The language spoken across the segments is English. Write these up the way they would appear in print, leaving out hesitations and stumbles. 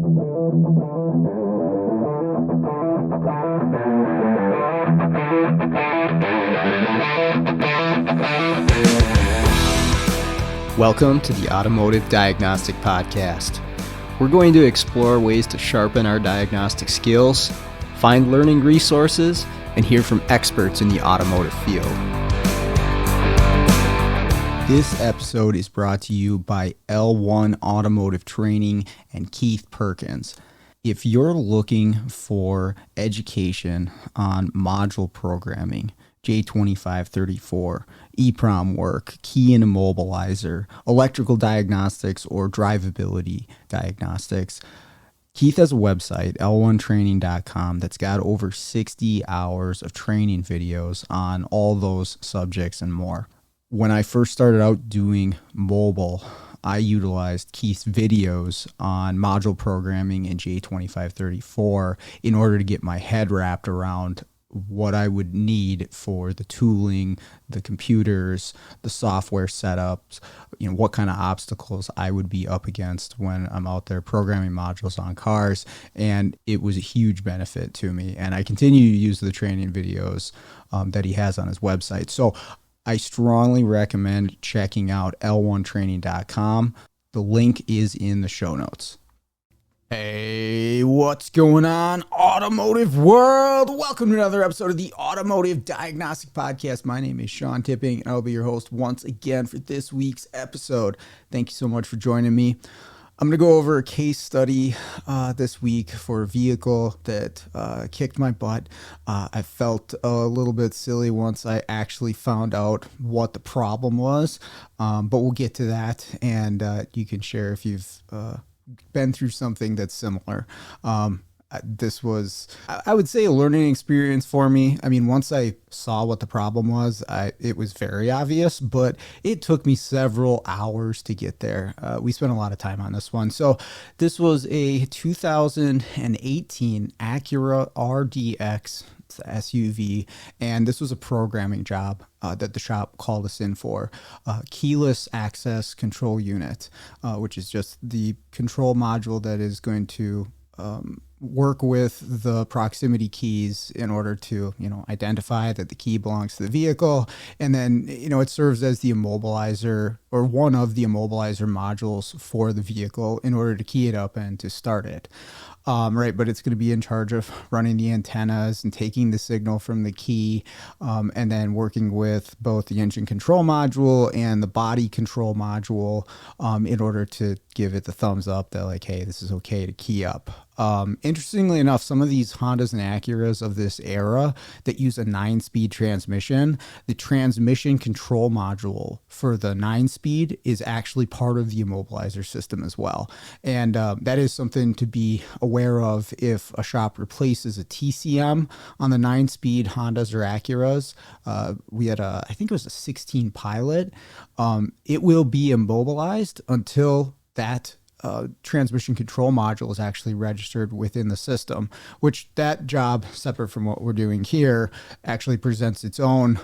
Welcome to the Automotive Diagnostic Podcast. We're going to explore ways to sharpen our diagnostic skills, find learning resources, and hear from experts in the automotive field. This episode is brought to you by L1 Automotive Training and Keith Perkins. If you're looking for education on module programming, J2534, EEPROM work, key and immobilizer, electrical diagnostics, or drivability diagnostics, Keith has a website, l1training.com, that's got over 60 hours of training videos on all those subjects and more. When I first started out doing mobile, I utilized Keith's videos on module programming in J2534 in order to get my head wrapped around what I would need for the tooling, the computers, the software setups, what kind of obstacles I would be up against when I'm out there programming modules on cars. And it was a huge benefit to me. And I continue to use the training videos that he has on his website. So I strongly recommend checking out l1training.com. The link is in the show notes. Hey, what's going on, automotive world? Welcome to another episode of the Automotive Diagnostic Podcast. My name is Sean Tipping, and I'll be your host once again for this week's episode. Thank you so much for joining me. I'm going to go over a case study this week for a vehicle that kicked my butt. I felt a little bit silly once I actually found out what the problem was, but we'll get to that, and you can share if you've been through something that's similar. This was, I would say, a learning experience for me. I mean, once I saw what the problem was, it was very obvious, but it took me several hours to get there. We spent a lot of time on this one. So this was a 2018 Acura RDX. It's the SUV, and this was a programming job that the shop called us in for. Keyless access control unit, which is just the control module that is going to work with the proximity keys in order to, identify that the key belongs to the vehicle. And then, it serves as the immobilizer or one of the immobilizer modules for the vehicle in order to key it up and to start it. But it's going to be in charge of running the antennas and taking the signal from the key, and then working with both the engine control module and the body control module in order to give it the thumbs up that, like, hey, this is okay to key up. Interestingly enough, some of these Hondas and Acuras of this era that use a 9-speed transmission, the transmission control module for the 9-speed is actually part of the immobilizer system as well. And that is something to be aware of if a shop replaces a TCM on the 9-speed Hondas or Acuras. We had I think it was a 16 Pilot. It will be immobilized until that transmission control module is actually registered within the system, which that job, separate from what we're doing here, actually presents its own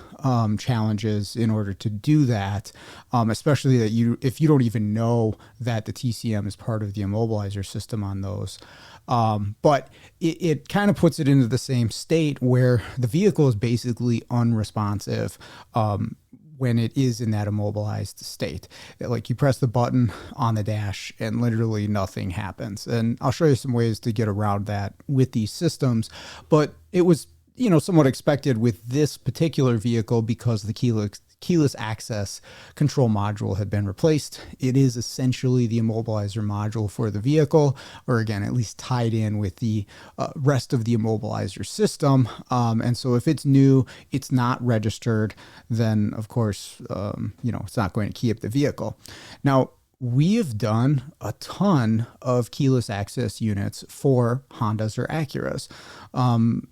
challenges in order to do that, especially that if you don't even know that the TCM is part of the immobilizer system on those. But it kind of puts it into the same state where the vehicle is basically unresponsive when it is in that immobilized state. Like, you press the button on the dash and literally nothing happens. And I'll show you some ways to get around that with these systems. But it was, somewhat expected with this particular vehicle because the keyless access control module had been replaced. It is essentially the immobilizer module for the vehicle, or again, at least tied in with the rest of the immobilizer system. And so if it's new, it's not registered, then of course, it's not going to key up the vehicle. Now, we have done a ton of keyless access units for Hondas or Acuras.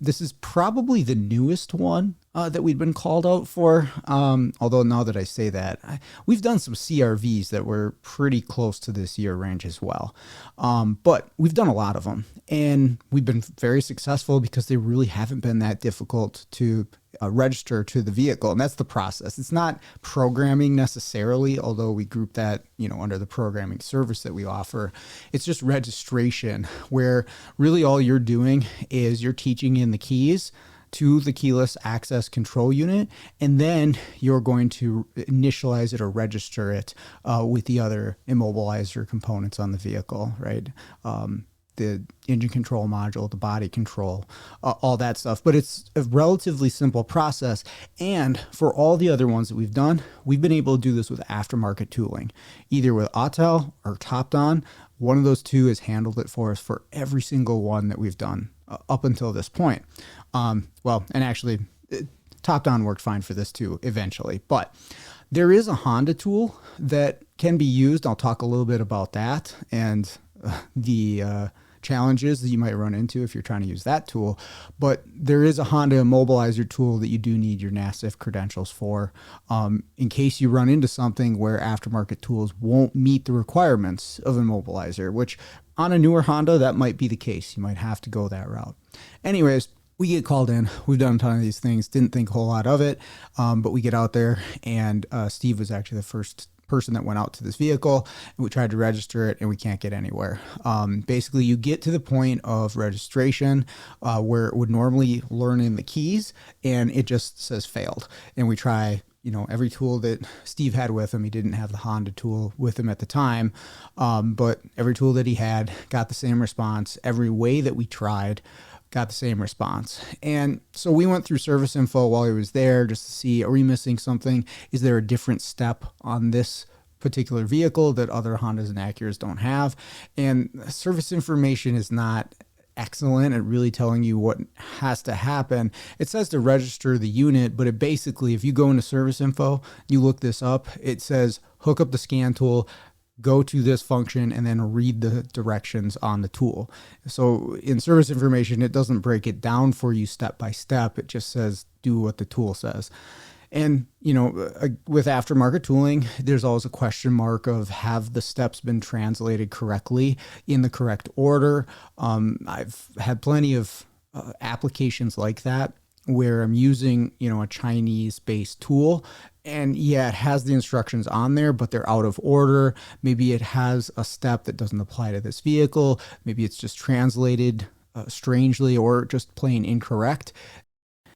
This is probably the newest one that we'd been called out for. Although now that I say that, we've done some CRVs that were pretty close to this year range as well. But we've done a lot of them, and we've been very successful because they really haven't been that difficult to register to the vehicle. And that's the process. It's not programming necessarily, although we group that, under the programming service that we offer. It's just registration, where really all you're doing is you're teaching in the keys to the keyless access control unit, and then you're going to initialize it or register it with the other immobilizer components on the vehicle, right? The engine control module, the body control, all that stuff. But it's a relatively simple process. And for all the other ones that we've done, we've been able to do this with aftermarket tooling, either with Autel or TopDon. One of those two has handled it for us for every single one that we've done up until this point. And actually, TopDon worked fine for this too eventually. But there is a Honda tool that can be used. I'll talk a little bit about that and the challenges that you might run into if you're trying to use that tool. But there is a Honda immobilizer tool that you do need your NASIF credentials for, in case you run into something where aftermarket tools won't meet the requirements of immobilizer, which on a newer Honda, that might be the case. You might have to go that route. Anyways, we get called in. We've done a ton of these things. Didn't think a whole lot of it, but we get out there, and Steve was actually the first person that went out to this vehicle, and we tried to register it, and we can't get anywhere. Basically, you get to the point of registration where it would normally learn in the keys, and it just says failed. And we try every tool that Steve had with him. He didn't have the Honda tool with him at the time, but every tool that he had got the same response. Every way that we tried got the same response. And so we went through service info while he was there just to see, are we missing something? Is there a different step on this particular vehicle that other Hondas and Acuras don't have? And service information is not excellent at really telling you what has to happen. It says to register the unit, but it basically, if you go into service info, you look this up, it says hook up the scan tool, go to this function, and then read the directions on the tool. So in service information, it doesn't break it down for you step by step. It just says do what the tool says. And, with aftermarket tooling, there's always a question mark of have the steps been translated correctly in the correct order. I've had plenty of applications like that where I'm using, a Chinese-based tool, and it has the instructions on there, but they're out of order. Maybe it has a step that doesn't apply to this vehicle. Maybe it's just translated strangely or just plain incorrect.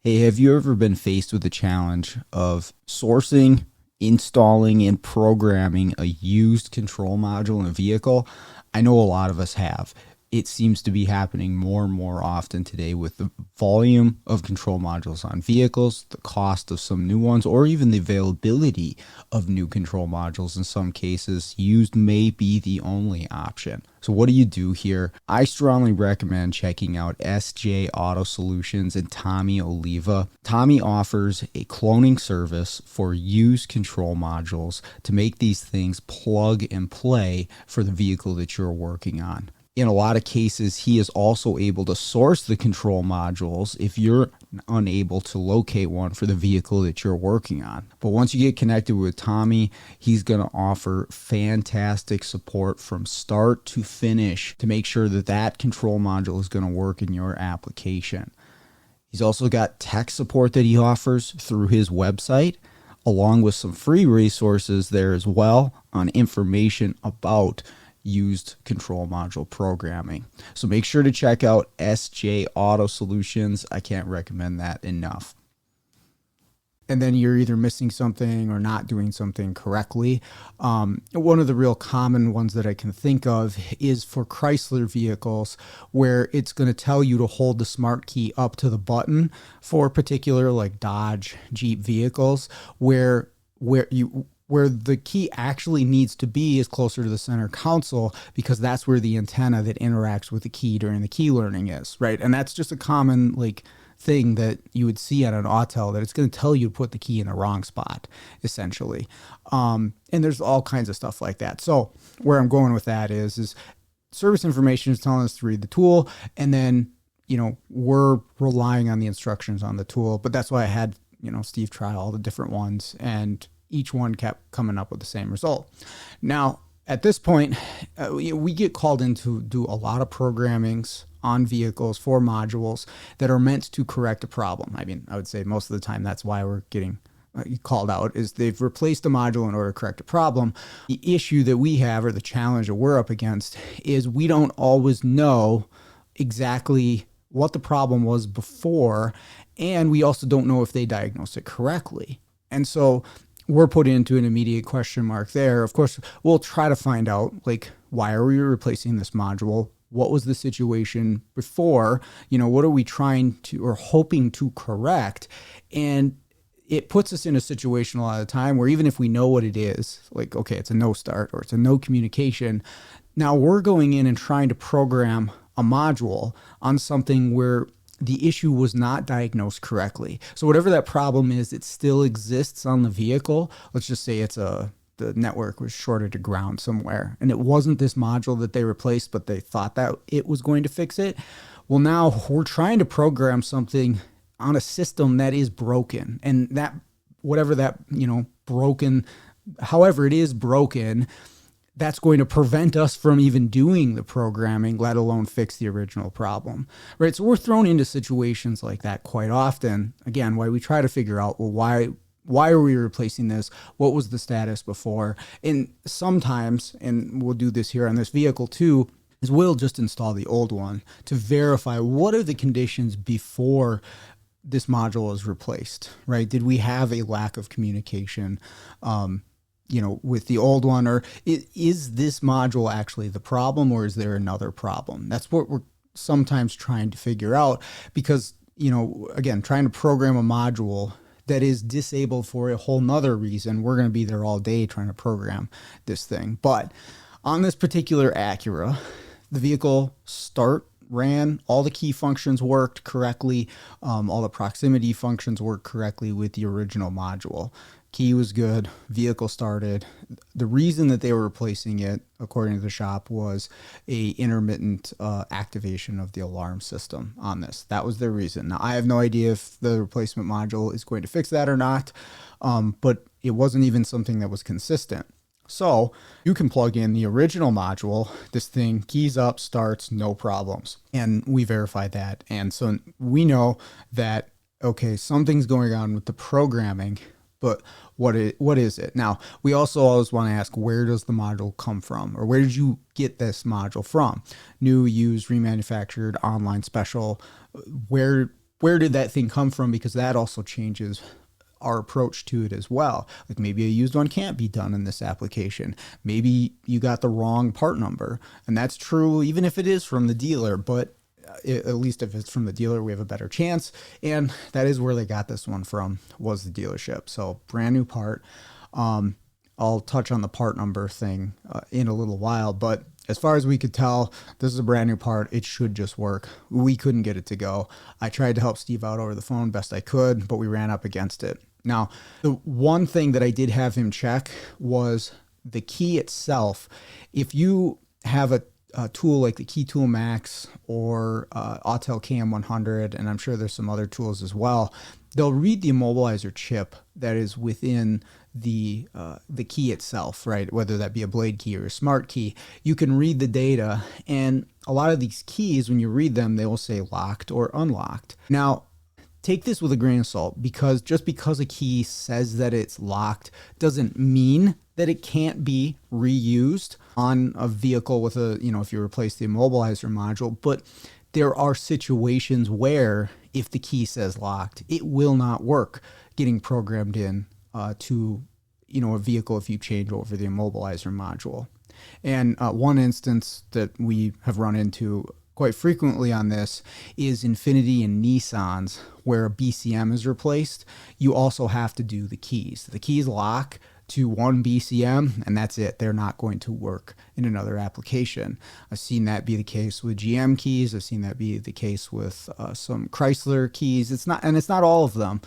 Hey, have you ever been faced with the challenge of sourcing, installing, and programming a used control module in a vehicle? I know a lot of us have. It seems to be happening more and more often today with the volume of control modules on vehicles, the cost of some new ones, or even the availability of new control modules. In some cases, used may be the only option. So what do you do here? I strongly recommend checking out SJ Auto Solutions and Tommy Oliva. Tommy offers a cloning service for used control modules to make these things plug and play for the vehicle that you're working on. In a lot of cases, he is also able to source the control modules if you're unable to locate one for the vehicle that you're working on. But once you get connected with Tommy, he's going to offer fantastic support from start to finish to make sure that that control module is going to work in your application. He's also got tech support that he offers through his website, along with some free resources there as well on information about used control module programming. So make sure to check out SJ Auto Solutions. I can't recommend that enough. And then you're either missing something or not doing something correctly. One of the real common ones that I can think of is for Chrysler vehicles, where it's going to tell you to hold the smart key up to the button for particular like Dodge, Jeep vehicles, where the key actually needs to be is closer to the center console, because that's where the antenna that interacts with the key during the key learning is, right? And that's just a common thing that you would see on an Autel, that it's going to tell you to put the key in the wrong spot, essentially. And there's all kinds of stuff like that. So where I'm going with that is service information is telling us to read the tool, and then, we're relying on the instructions on the tool. But that's why I had Steve tried all the different ones, and each one kept coming up with the same result. Now, at this point, we get called in to do a lot of programmings on vehicles for modules that are meant to correct a problem. I mean, I would say most of the time that's why we're getting called out, is they've replaced a module in order to correct a problem. The issue that we have, or the challenge that we're up against, is we don't always know exactly what the problem was before, and we also don't know if they diagnosed it correctly. And so we're put into an immediate question mark there. Of course, we'll try to find out, like, why are we replacing this module? What was the situation before? What are we trying to or hoping to correct? And it puts us in a situation a lot of the time where even if we know what it is, like, okay, it's a no start or it's a no communication, now we're going in and trying to program a module on something where the issue was not diagnosed correctly. So whatever that problem is, it still exists on the vehicle. Let's just say the network was shorted to ground somewhere, and it wasn't this module that they replaced, but they thought that it was going to fix it. Well, now we're trying to program something on a system that is broken, and that whatever that, broken, however it is broken, that's going to prevent us from even doing the programming, let alone fix the original problem, right? So we're thrown into situations like that quite often. Again, why we try to figure out, well, why are we replacing this? What was the status before? And sometimes, and we'll do this here on this vehicle too, is we'll just install the old one to verify what are the conditions before this module is replaced, right? Did we have a lack of communication, with the old one, or is this module actually the problem, or is there another problem? That's what we're sometimes trying to figure out, because, again, trying to program a module that is disabled for a whole nother reason, we're going to be there all day trying to program this thing. But on this particular Acura, the vehicle ran, all the key functions worked correctly, all the proximity functions worked correctly with the original module. Key was good, vehicle started. The reason that they were replacing it, according to the shop, was a intermittent activation of the alarm system on this. That was their reason. Now, I have no idea if the replacement module is going to fix that or not, but it wasn't even something that was consistent. So you can plug in the original module, this thing keys up, starts, no problems. And we verified that. And so we know that, okay, something's going on with the programming, but what is it? Now, we also always want to ask, where does the module come from? Or where did you get this module from? New, used, remanufactured, online, special. Where did that thing come from? Because that also changes our approach to it as well. Like, maybe a used one can't be done in this application. Maybe you got the wrong part number. And that's true even if it is from the dealer, but at least if it's from the dealer, we have a better chance. And that is where they got this one from, was the dealership. So brand new part. I'll touch on the part number thing in a little while, but as far as we could tell, this is a brand new part. It should just work. We couldn't get it to go. I tried to help Steve out over the phone best I could, but we ran up against it. Now, the one thing that I did have him check was the key itself. If you have a tool like the Key Tool Max or Autel KM100, and I'm sure there's some other tools as well, they'll read the immobilizer chip that is within the key itself, right? Whether that be a blade key or a smart key, you can read the data. And a lot of these keys, when you read them, they will say locked or unlocked. Now, take this with a grain of salt, because just because a key says that it's locked doesn't mean that it can't be reused on a vehicle with if you replace the immobilizer module. But there are situations where if the key says locked, it will not work getting programmed in to a vehicle if you change over the immobilizer module. And one instance that we have run into quite frequently on this is Infiniti and Nissans, where a BCM is replaced. You also have to do the keys. The keys lock to one BCM, and that's it. They're not going to work in another application. I've seen that be the case with GM keys. I've seen that be the case with some Chrysler keys. It's not all of them.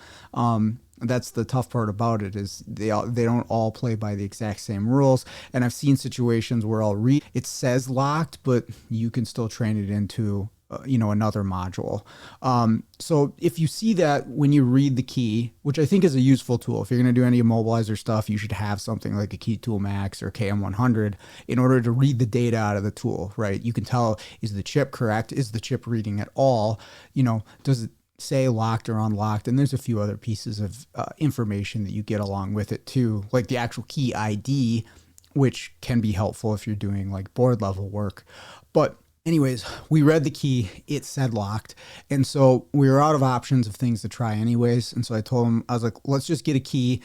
That's the tough part about it, is they don't all play by the exact same rules. And I've seen situations where I'll read, it says locked, but you can still train it into another module. So if you see that when you read the key, which I think is a useful tool, if you're going to do any immobilizer stuff, you should have something like a Key Tool Max or KM100 in order to read the data out of the tool, right? You can tell, is the chip correct? Is the chip reading at all? Does it say locked or unlocked? And there's a few other pieces of information that you get along with it too, like the actual key ID, which can be helpful if you're doing like board level work. But anyways, we read the key, it said locked. And so we were out of options of things to try anyways. And so I told him, I was like, let's just get a key,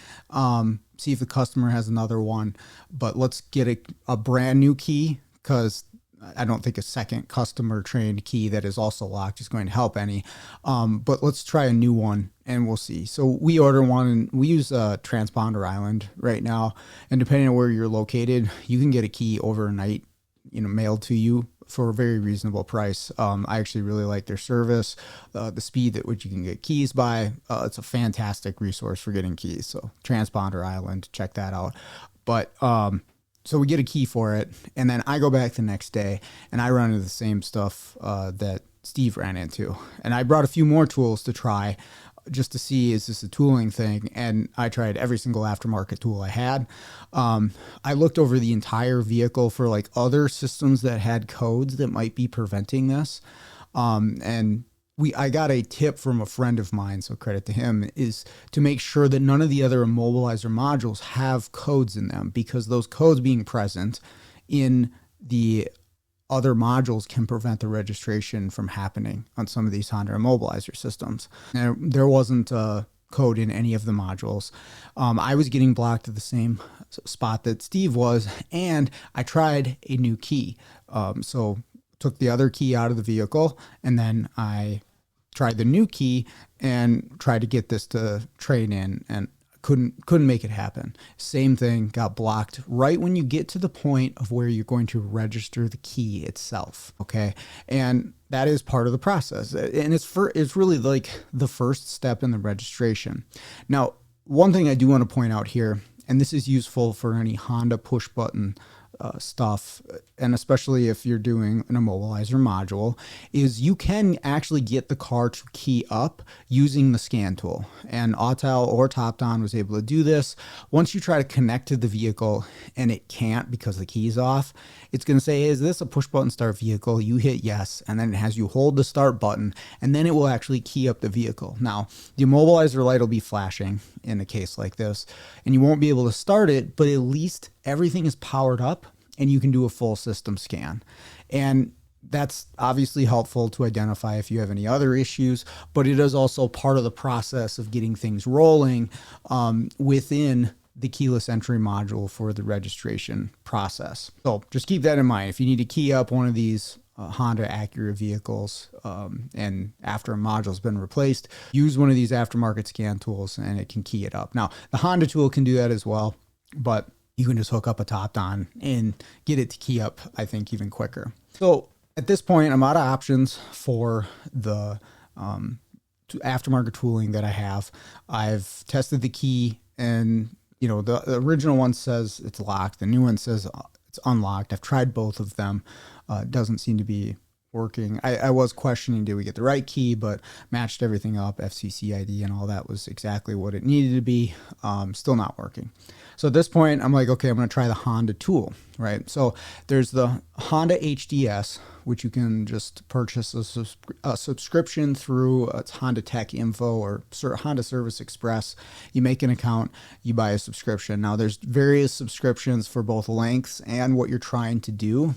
see if the customer has another one, but let's get a brand new key, because I don't think a second customer trained key that is also locked is going to help any. But let's try a new one and we'll see. So we order one, and we use Transponder Island right now. And depending on where you're located, you can get a key overnight, mailed to you for a very reasonable price. I actually really like their service, the speed at which you can get keys by. It's a fantastic resource for getting keys. So Transponder Island, check that out. But so we get a key for it, and then I go back the next day and I run into the same stuff that Steve ran into. And I brought a few more tools to try just to see, is this a tooling thing? And I tried every single aftermarket tool I had. I looked over the entire vehicle for like other systems that had codes that might be preventing this. And I got a tip from a friend of mine, so credit to him, is to make sure that none of the other immobilizer modules have codes in them, because those codes being present in the other modules can prevent the registration from happening on some of these Honda immobilizer systems. And there wasn't a code in any of the modules. I was getting blocked at the same spot that Steve was, and I tried a new key. So took the other key out of the vehicle, and then I tried the new key and tried to get this to trade in, and couldn't make it happen. Same thing, got blocked right when you get to the point of where you're going to register the key itself. Okay. And that is part of the process. And it's really like the first step in the registration. Now, one thing I do want to point out here, and this is useful for any Honda push button stuff, and especially if you're doing an immobilizer module, is you can actually get the car to key up using the scan tool. And Autel or TopDon was able to do this. Once you try to connect to the vehicle and it can't because the key's off, it's going to say, is this a push button start vehicle? You hit yes, and then it has you hold the start button, and then it will actually key up the vehicle. Now, the immobilizer light will be flashing in a case like this, and you won't be able to start it, but at least everything is powered up and you can do a full system scan. And that's obviously helpful to identify if you have any other issues, but it is also part of the process of getting things rolling within the keyless entry module for the registration process. So just keep that in mind. If you need to key up one of these Honda Acura vehicles and after a module's been replaced, use one of these aftermarket scan tools and it can key it up. Now, the Honda tool can do that as well, but you can just hook up a TopDon and get it to key up, I think, even quicker. So at this point, I'm out of options for the aftermarket tooling that I have. I've tested the key, and the original one says it's locked. The new one says it's unlocked. I've tried both of them. It doesn't seem to be working. I was questioning, did we get the right key, but matched everything up, FCC ID and all that was exactly what it needed to be. Still not working. So at this point, I'm like, okay, I'm going to try the Honda tool, right? So there's the Honda HDS, which you can just purchase a subscription through it's Honda Tech Info or Honda Service Express. You make an account, you buy a subscription. Now there's various subscriptions for both lengths and what you're trying to do.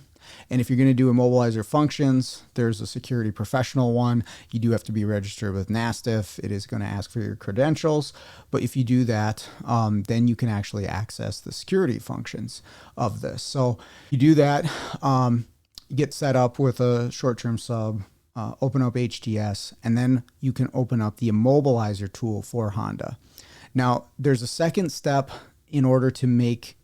And if you're going to do immobilizer functions, there's a security professional one. You do have to be registered with NASTIF. It is going to ask for your credentials. But if you do that, then you can actually access the security functions of this. So you do that, you get set up with a short-term sub, open up HDS, and then you can open up the immobilizer tool for Honda. Now, there's a second step in order to make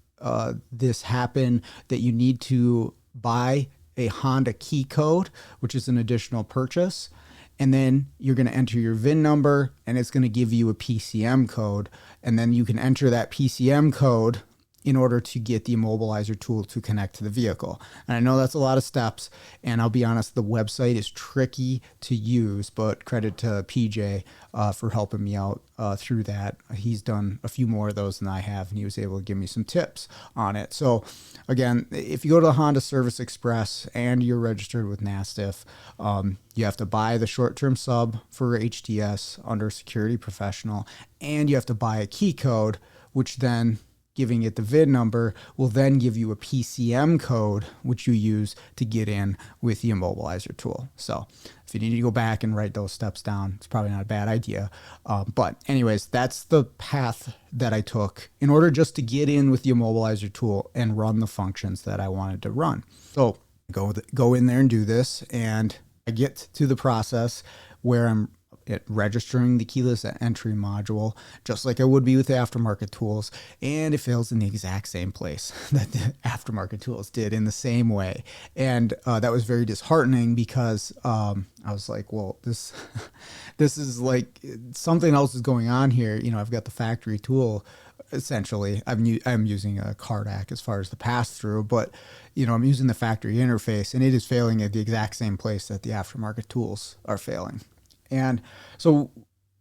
this happen, that you need to buy a Honda key code, which is an additional purchase. And then you're going to enter your VIN number, and it's going to give you a PCM code. And then you can enter that PCM code in order to get the immobilizer tool to connect to the vehicle. And I know that's a lot of steps, and I'll be honest, the website is tricky to use, but credit to PJ for helping me out through that. He's done a few more of those than I have, and he was able to give me some tips on it. So again, if you go to the Honda Service Express and you're registered with NASTIF, you have to buy the short-term sub for HDS under Security Professional, and you have to buy a key code, which then, giving it the VIN number, will then give you a PCM code, which you use to get in with the immobilizer tool. So if you need to go back and write those steps down, it's probably not a bad idea. But anyways, that's the path that I took in order just to get in with the immobilizer tool and run the functions that I wanted to run. So go in there and do this, and I get to the process where I'm registering the keyless entry module, just like I would be with the aftermarket tools, and it fails in the exact same place that the aftermarket tools did, in the same way. And that was very disheartening, because I was like, well, this is like something else is going on here. You know, I've got the factory tool. Essentially, I'm using a Cardac as far as the pass-through, but you know, I'm using the factory interface, and it is failing at the exact same place that the aftermarket tools are failing. And so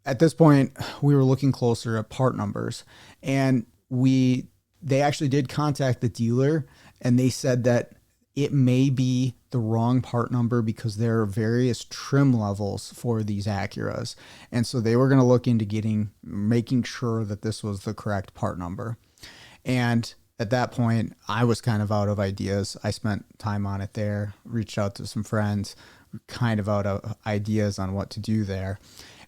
at this point, we were looking closer at part numbers, and they actually did contact the dealer, and they said that it may be the wrong part number because there are various trim levels for these Acuras. And so they were going to look into making sure that this was the correct part number. And at that point, I was kind of out of ideas. I spent time on it there, reached out to some friends, kind of out of ideas on what to do there.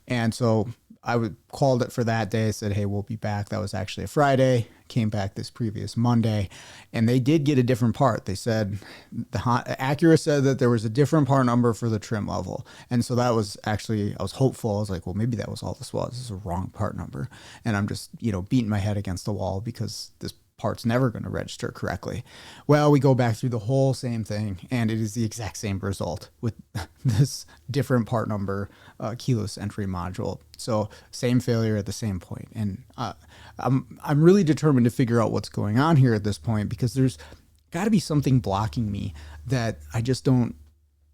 And so I called it for that day, said, hey, we'll be back. That was actually a Friday, came back this previous Monday, and they did get a different part. They said, Acura said that there was a different part number for the trim level. And so that was actually, I was hopeful. I was like, well, maybe that was all this was. This is a wrong part number. And I'm just, beating my head against the wall because this part's never going to register correctly. Well, we go back through the whole same thing, and it is the exact same result with this different part number keyless entry module. So same failure at the same point. And I'm really determined to figure out what's going on here at this point, because there's got to be something blocking me that I just don't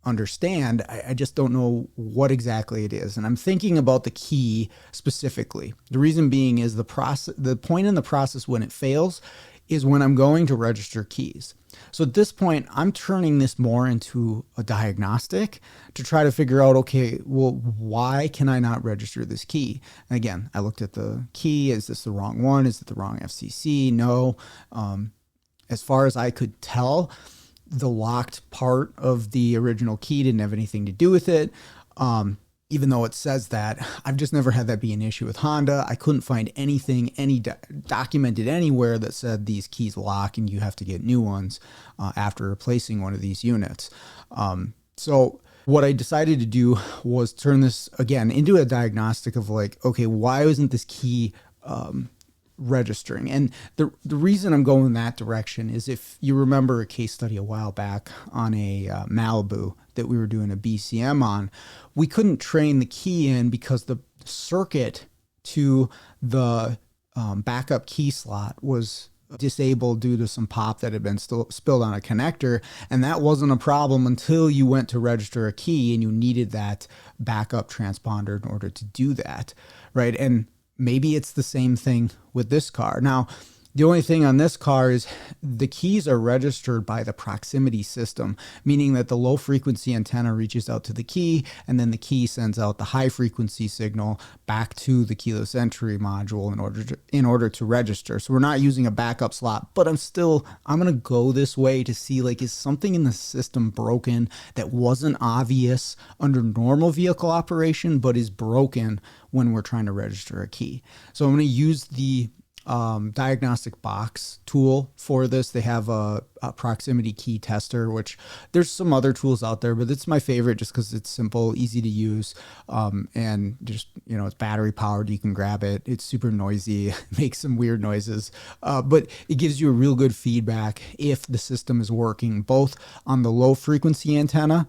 understand. I just don't know what exactly it is. And I'm thinking about the key specifically. The reason being is the point in the process when it fails is when I'm going to register keys. So at this point, I'm turning this more into a diagnostic to try to figure out, okay, well, why can I not register this key? And again, I looked at the key. Is this the wrong one? Is it the wrong FCC? No. As far as I could tell, the locked part of the original key didn't have anything to do with it. Even though it says that, I've just never had that be an issue with Honda. I couldn't find anything, documented anywhere that said these keys lock and you have to get new ones after replacing one of these units. So what I decided to do was turn this again into a diagnostic of like, okay, why isn't this key registering? And the reason I'm going that direction is, if you remember a case study a while back on a Malibu that we were doing a BCM on, we couldn't train the key in because the circuit to the backup key slot was disabled due to some pop that had been spilled on a connector. And that wasn't a problem until you went to register a key and you needed that backup transponder in order to do that, right? And maybe it's the same thing with this car. Now, the only thing on this car is the keys are registered by the proximity system, meaning that the low frequency antenna reaches out to the key, and then the key sends out the high frequency signal back to the keyless entry module in order to register. So we're not using a backup slot, but I'm going to go this way to see, like, is something in the system broken that wasn't obvious under normal vehicle operation, but is broken when we're trying to register a key. So I'm going to use the diagnostic box tool for this. They have a proximity key tester, which there's some other tools out there, but it's my favorite just because it's simple, easy to use, and just, it's battery powered. You can grab it. It's super noisy, makes some weird noises, but it gives you a real good feedback if the system is working both on the low frequency antenna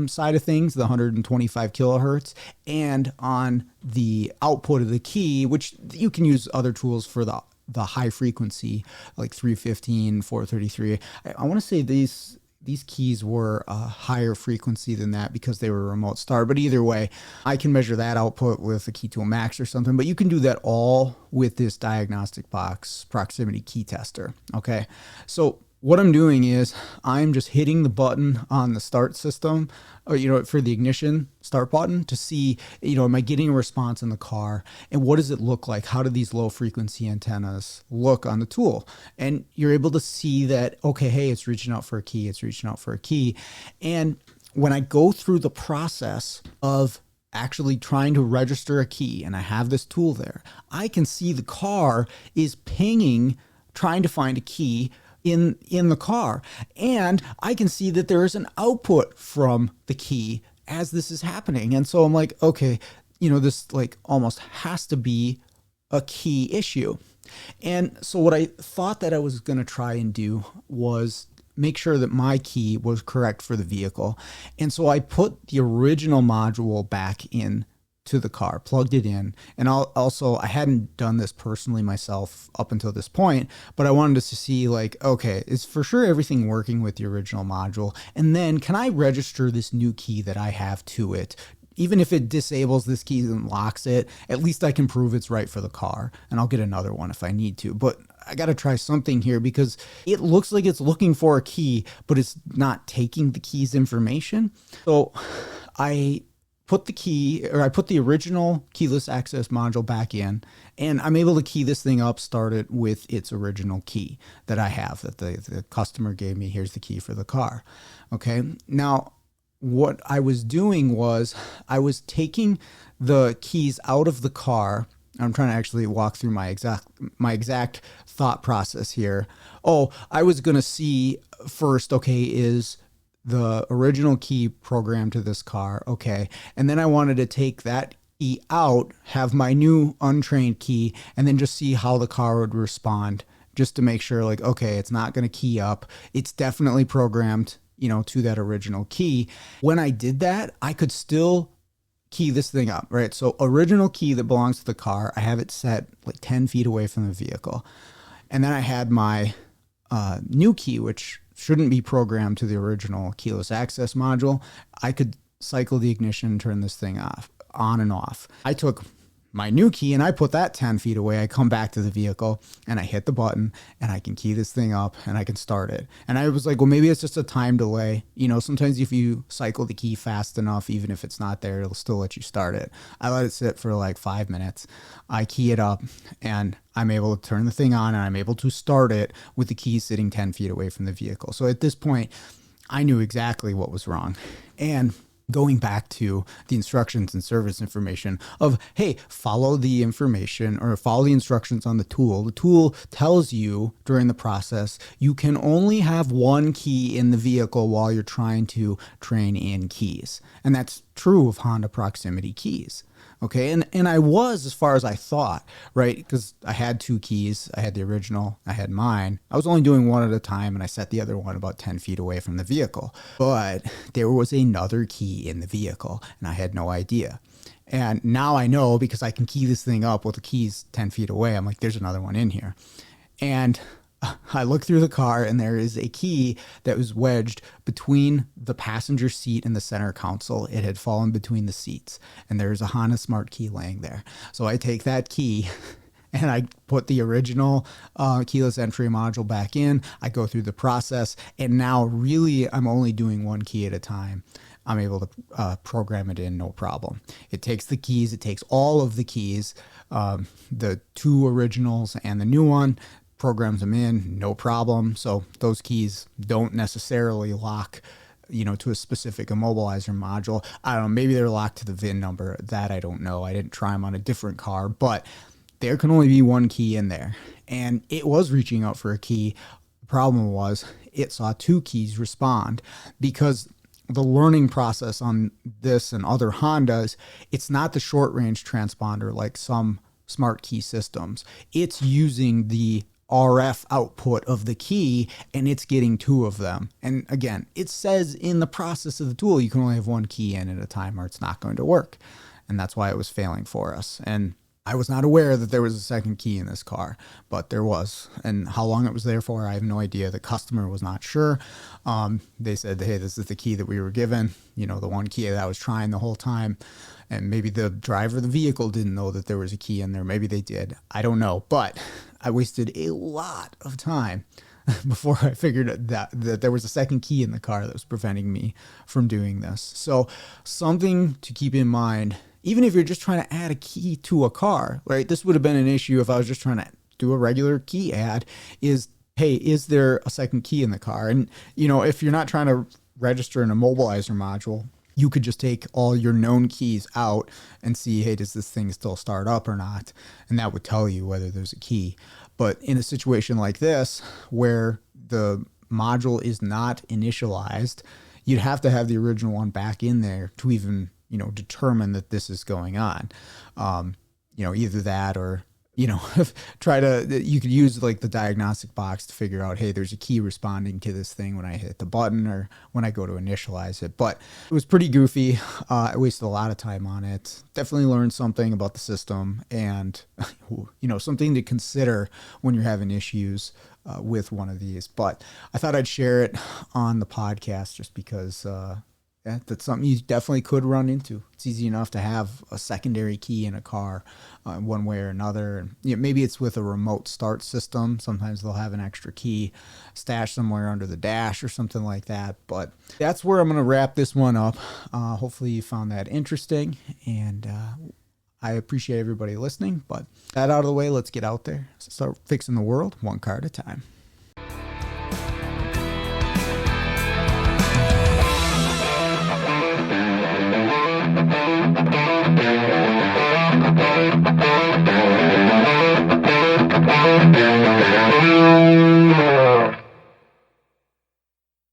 side of things, the 125 kilohertz, and on the output of the key, which you can use other tools for the the high frequency, like 315, 433. I want to say these keys were a higher frequency than that because they were remote start. But either way, I can measure that output with a Key Tool Max or something. But you can do that all with this diagnostic box proximity key tester. Okay. So what I'm doing is I'm just hitting the button on the start system, or, for the ignition start button to see, am I getting a response in the car, and what does it look like? How do these low frequency antennas look on the tool? And you're able to see that, okay, hey, it's reaching out for a key. It's reaching out for a key. And when I go through the process of actually trying to register a key, and I have this tool there, I can see the car is pinging, trying to find a key in the car. And I can see that there is an output from the key as this is happening. And so I'm like, okay, this like almost has to be a key issue. And so what I thought that I was going to try and do was make sure that my key was correct for the vehicle. And so I put the original module back in to the car, plugged it in. And I hadn't done this personally myself up until this point, but I wanted to see like, okay, is for sure everything working with the original module? And then can I register this new key that I have to it? Even if it disables this key and locks it, at least I can prove it's right for the car, and I'll get another one if I need to. But I got to try something here because it looks like it's looking for a key, but it's not taking the key's information. So I put the original keyless access module back in, and I'm able to key this thing up, start it with its original key that I have, that the customer gave me. Here's the key for the car. Okay. Now, what I was doing was I was taking the keys out of the car. I'm trying to actually walk through my exact thought process here. Oh, I was going to see first, okay, is the original key programmed to this car? Okay. And then I wanted to take that key out, have my new untrained key, and then just see how the car would respond, just to make sure like, okay, it's not going to key up. It's definitely programmed, to that original key. When I did that, I could still key this thing up, right? So original key that belongs to the car, I have it set like 10 feet away from the vehicle. And then I had my new key, which shouldn't be programmed to the original keyless access module. I could cycle the ignition, turn this thing on and off. I took my new key and I put that 10 feet away. I come back to the vehicle and I hit the button and I can key this thing up and I can start it. And I was like, well, maybe it's just a time delay. Sometimes if you cycle the key fast enough, even if it's not there, it'll still let you start it. I let it sit for like 5 minutes. I key it up and I'm able to turn the thing on and I'm able to start it with the key sitting 10 feet away from the vehicle. So at this point, I knew exactly what was wrong. And going back to the instructions and service information of, hey, follow the information or follow the instructions on the tool. The tool tells you during the process, you can only have one key in the vehicle while you're trying to train in keys. And that's true of Honda proximity keys. Okay. And I was, as far as I thought, right? Because I had two keys. I had the original, I had mine. I was only doing one at a time and I set the other one about 10 feet away from the vehicle. But there was another key in the vehicle and I had no idea. And now I know because I can key this thing up with the keys 10 feet away. I'm like, there's another one in here. And I look through the car and there is a key that was wedged between the passenger seat and the center console. It had fallen between the seats and there's a Honda Smart Key laying there. So I take that key and I put the original keyless entry module back in. I go through the process and now really I'm only doing one key at a time. I'm able to program it in no problem. It takes the keys. It takes all of the keys, the two originals and the new one, programs them in, no problem. So those keys don't necessarily lock, to a specific immobilizer module. I don't know, maybe they're locked to the VIN number. That I don't know. I didn't try them on a different car, but there can only be one key in there. And it was reaching out for a key. The problem was it saw two keys respond because the learning process on this and other Hondas, it's not the short range transponder like some smart key systems. It's using the RF output of the key and it's getting two of them. And again, it says in the process of the tool, you can only have one key in at a time or it's not going to work. And that's why it was failing for us. And I was not aware that there was a second key in this car, but there was. And how long it was there for, I have no idea. The customer was not sure. They said, hey, this is the key that we were given, the one key that I was trying the whole time. And maybe the driver of the vehicle didn't know that there was a key in there. Maybe they did. I don't know. But I wasted a lot of time before I figured that there was a second key in the car that was preventing me from doing this. So something to keep in mind, even if you're just trying to add a key to a car, right? This would have been an issue if I was just trying to do a regular key add, is, hey, is there a second key in the car? And, if you're not trying to register an immobilizer module, you could just take all your known keys out and see, hey, does this thing still start up or not? And that would tell you whether there's a key. But in a situation like this, where the module is not initialized, you'd have to have the original one back in there to even, determine that this is going on. Either that or, you could use like the diagnostic box to figure out, hey, there's a key responding to this thing when I hit the button or when I go to initialize it. But it was pretty goofy. I wasted a lot of time on it. Definitely learned something about the system and, something to consider when you're having issues with one of these. But I thought I'd share it on the podcast just because, that's something you definitely could run into. It's easy enough to have a secondary key in a car one way or another. And, maybe it's with a remote start system. Sometimes they'll have an extra key stashed somewhere under the dash or something like that. But that's where I'm going to wrap this one up. Hopefully you found that interesting. And I appreciate everybody listening. But that out of the way, let's get out there. Start fixing the world one car at a time.